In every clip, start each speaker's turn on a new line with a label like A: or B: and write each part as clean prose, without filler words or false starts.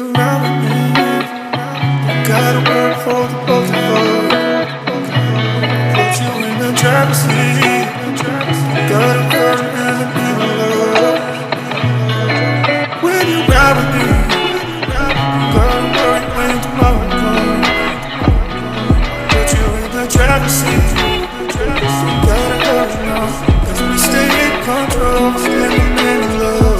A: you ride with me, you gotta work for the both of us. Put you in the driver's seat, gotta work in the middle of. When you ride with me, you gotta work when tomorrow comes. Put you in the driver's seat, gotta hurry now, 'cause we stay in control, in the middle of.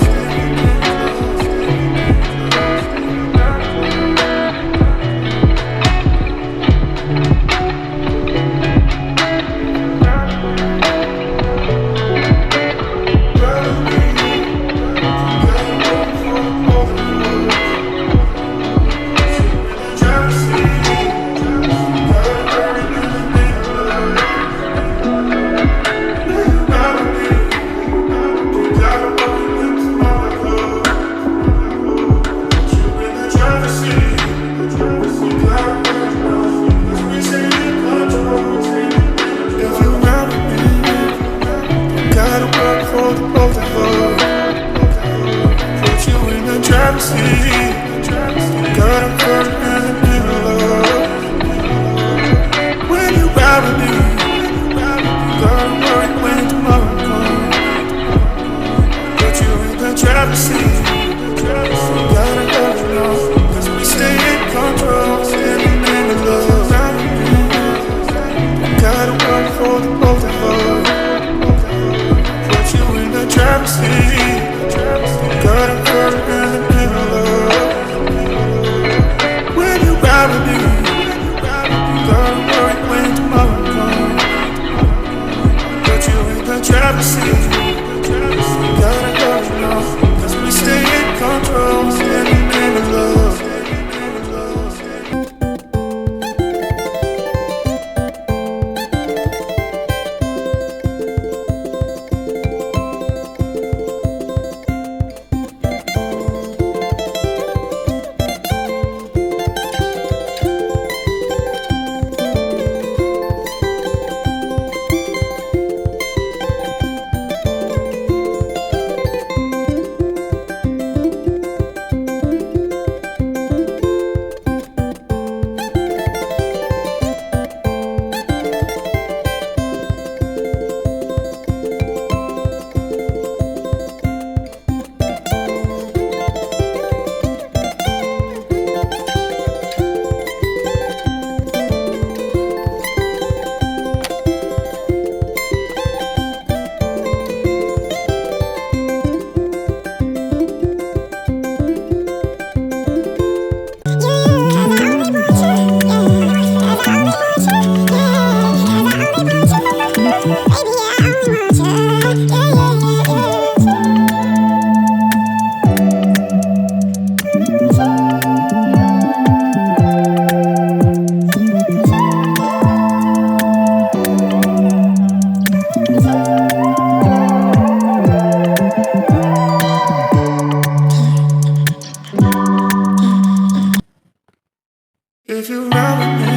A: If you ride with me,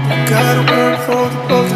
A: you gotta work for the both of us.